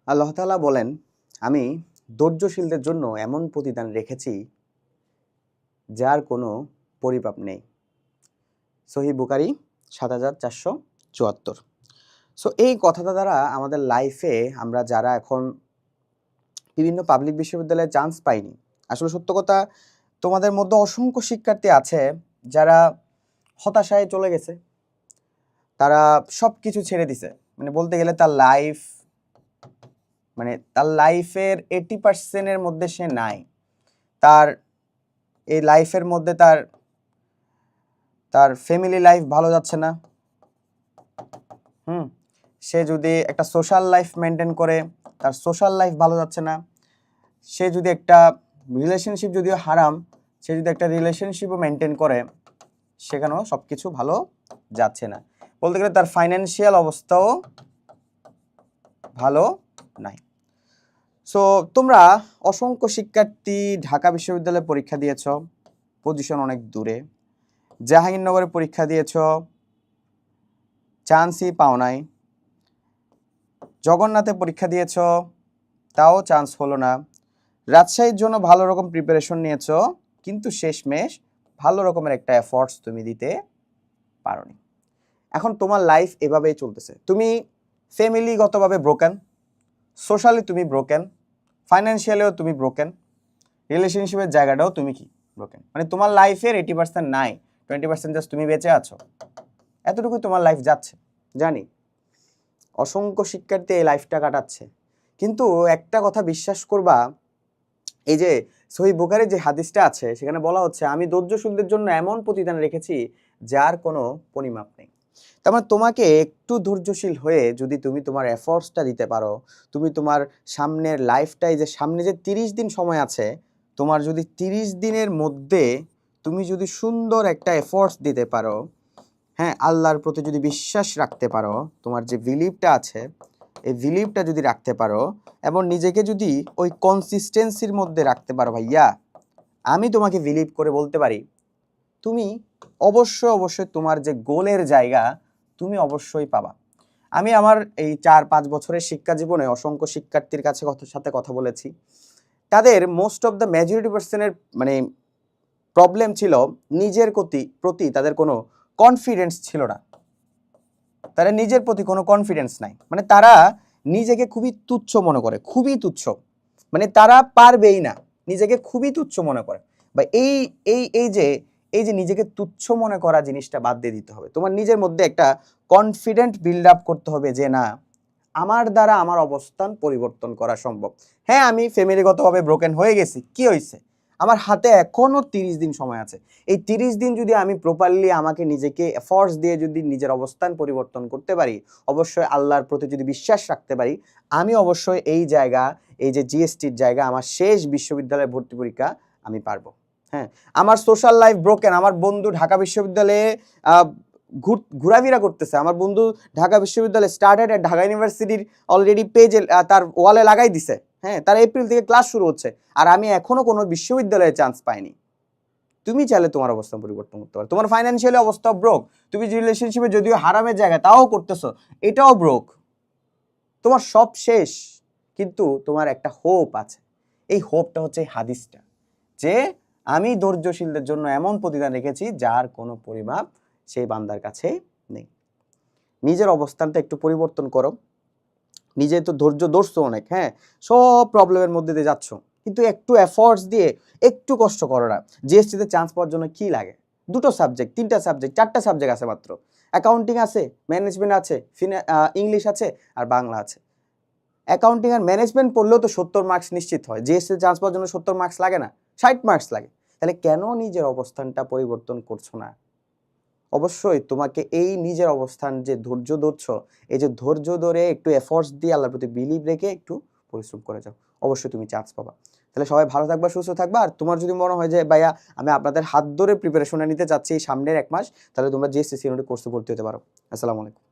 আল্লাহ তাআলা বলেন, আমি ধৈর্যশীলদের জন্য এমন প্রতিদান রেখেছি যার কোনো পরিমাপ নেই। সহিহ বুখারী ৭৪৭৪। সো এই কথাটা দ্বারা আমাদের লাইফে আমরা যারা এখন বিভিন্ন পাবলিক বিশ্ববিদ্যালয়ে চান্স পাইনি, আসলে সত্য কথা তোমাদের মধ্যে অসংখ্য শিক্ষার্থী আছে যারা হতাশায় চলে গেছে। তারা সবকিছু ছেড়ে দিছে। মানে বলতে গেলে তার লাইফের 80% এর মধ্যে সে নাই। তার এই লাইফের মধ্যে তার ফ্যামিলি লাইফ ভালো যাচ্ছে না। সে যদি একটা সোশ্যাল লাইফ মেনটেন করে, তার সোশ্যাল লাইফ ভালো যাচ্ছে না। সে যদি একটা রিলেশনশিপ, যদিও হারাম, সে যদি একটা রিলেশনশিপও মেনটেন করে, সেখানেও সব কিছু ভালো যাচ্ছে না। বলতে গেলে তার ফাইন্যান্সিয়াল অবস্থাও ভালো নাই। সো তোমরা অসংখ্য শিক্ষার্থী ঢাকা বিশ্ববিদ্যালয়ে পরীক্ষা দিয়েছ, পজিশন অনেক দূরে। জাহাঙ্গীরনগরে পরীক্ষা দিয়েছ, চান্সই পাও নাই। জগন্নাথে পরীক্ষা দিয়েছ, তাও চান্স হলো না। রাজশাহীর জন্য ভালো রকম প্রিপারেশন নিয়েছ, কিন্তু শেষমেশ ভালো রকমের একটা এফোর্টস তুমি দিতে পারোনি। এখন তোমার লাইফ এভাবেই চলতেছে। তুমি ফ্যামিলিগতভাবে ব্রোকেন, সোশ্যালি তুমি ব্রোকেন, ফাইন্যান্সিয়ালিও তুমি ব্রোকেন, রিলেশনশিপের জায়গাটাও তুমি কি ব্রোকেন। মানে তোমার লাইফের 80% নাই, 20% জাস্ট তুমি বেঁচে আছো। এতটুকু তোমার লাইফ যাচ্ছে, জানি অসংখ্য শিক্ষার্থী এই লাইফটা কাটাচ্ছে। কিন্তু একটা কথা বিশ্বাস করবা, এই যে সহিহ বুখারীর যে হাদিসটা আছে সেখানে বলা হচ্ছে, আমি ধৈর্যশীলদের জন্য এমন প্রতিদান রেখেছি যার কোনো পরিমাপ নেই। তার মানে তোমাকে একটু ধৈর্যশীল হয়ে যদি তুমি তোমার এফোর্টসটা দিতে পারো, তুমি তোমার সামনের লাইফটাই, যে সামনে যে 30 দিন সময় আছে, তোমার যদি 30 দিনের মধ্যে তুমি যদি সুন্দর একটা এফোর্টস দিতে পারো, হ্যাঁ, আল্লাহর প্রতি যদি বিশ্বাস রাখতে পারো, তোমার যে বিলিভটা আছে এই বিলিভটা যদি রাখতে পারো এবং নিজেকে যদি ওই কনসিস্টেন্সির মধ্যে রাখতে পারো, ভাইয়া আমি তোমাকে বিলিভ করে বলতে পারি তুমি অবশ্যই তোমার যে গোলের জায়গা তুমি অবশ্যই পাবা। আমি আমার এই 4-5 বছরের শিক্ষা জীবনে অসংখ্য শিক্ষার্থীর সাথে কথা বলেছি। তাদের মোস্ট অফ দ্য মেজরিটি পার্সনের মানে প্রবলেম ছিল নিজের প্রতি তাদের কোনো কনফিডেন্স ছিল না। তারা নিজের প্রতি কোনো কনফিডেন্স নাই, মানে তারা নিজেকে খুবই তুচ্ছ মনে করে, খুবই তুচ্ছ, মানে তারা পারবেই না, নিজেকে খুবই তুচ্ছ মনে করে। বা এই যে নিজেকে তুচ্ছ মনে করা জিনিসটা বাদ দিয়ে দিতে হবে। তোমার নিজের মধ্যে একটা কনফিডেন্ট বিল্ড আপ করতে হবে যে না, আমার দ্বারা আমার অবস্থান পরিবর্তন করা সম্ভব। হ্যাঁ, আমি ফ্যামিলিগতভাবে ব্রোকেন হয়ে গেছি, কি হয়েছে, আমার হাতে এখনো 30 দিন সময় আছে। এই 30 দিন যদি আমি প্রপারলি আমাকে নিজেকে এফোর্টস দিয়ে যদি নিজের অবস্থান পরিবর্তন করতে পারি, অবশ্যই আল্লাহর প্রতি যদি বিশ্বাস রাখতে পারি, আমি অবশ্যই এই জায়গা, এই যে জিএসটির জায়গা, আমার শেষ বিশ্ববিদ্যালয়ে ভর্তি পরীক্ষা আমি পারবো। হ্যাঁ, আমার সোশ্যাল লাইফ ব্রোকেন, আমার বন্ধু ঢাকা বিশ্ববিদ্যালয়ে ঘোরাফেরা করতেছে, আমার বন্ধু ঢাকা বিশ্ববিদ্যালয়ে স্টার্টেড ঢাকা ইউনিভার্সিটির অলরেডি পেজে তার ওয়ালে লাগাই দিছে। হ্যাঁ, তার এপ্রিল থেকে ক্লাস শুরু হচ্ছে, আর আমি এখনো কোনো বিশ্ববিদ্যালয়ে চান্স পাইনি। তুমি চাইলে তোমার অবস্থা পরিবর্তন করতে পারো। তোমার ফাইন্যান্সিয়ালি অবস্থা ব্রোক, তুমি রিলেশনশিপে যদিও হারামের জায়গা তাও করতেছো, এটাও ব্রোক, তোমার সব শেষ। কিন্তু তোমার একটা হোপ আছে, এই হোপটা হচ্ছে হাদিসটা, যে আমি ধৈর্যশীলদের জন্য এমন প্রতিদান রেখেছি যার কোনো পরিমাপ সেই বান্দার কাছে নেই। নিজের অবস্থানটা একটু পরিবর্তন করো। নিজে তো ধৈর্য ধরছো অনেক, হ্যাঁ, সব প্রবলেমের মধ্যে দিয়ে যাচ্ছ, কিন্তু একটু এফোর্টস দিয়ে একটু কষ্ট করো না। জিএসটিতে চান্স পাওয়ার জন্য কি লাগে? 2টো সাবজেক্ট, 3টা সাবজেক্ট, 4টা সাবজেক্ট আছে মাত্র। অ্যাকাউন্টিং আছে, ম্যানেজমেন্ট আছে, ইংলিশ আছে, আর বাংলা আছে। অ্যাকাউন্টিং আর ম্যানেজমেন্ট পড়লেও তো 70 মার্কস নিশ্চিত হয়। জিএসটিতে চান্স পাওয়ার জন্য 70 মার্কস লাগে না, 60 মার্কস লাগে। তাহলে কেন নিজের অবস্থানটা পরিবর্তন করছো না? অবশ্যই তোমাকে এই নিজের অবস্থান যে ধৈর্য ধরছো, এই যে ধৈর্য ধরে একটু এফোর্টস দিয়ে আল্লাহর প্রতি বিলিভ রেখে একটু পরিশ্রম করে যাও, অবশ্যই তুমি চান্স পাবা। তাহলে সবাই ভালো থাকবা, সুস্থ থাকবা। আর তোমার যদি মনে হয় যে ভাইয়া আমি আপনাদের হাত ধরে প্রিপারেশনটা নিতে চাচ্ছি এই সামনের 1 মাস, তাহলে তোমরা জিএসসি সিনিয়র কোর্সে ভর্তি হতে পারো। আসসালামু আলাইকুম।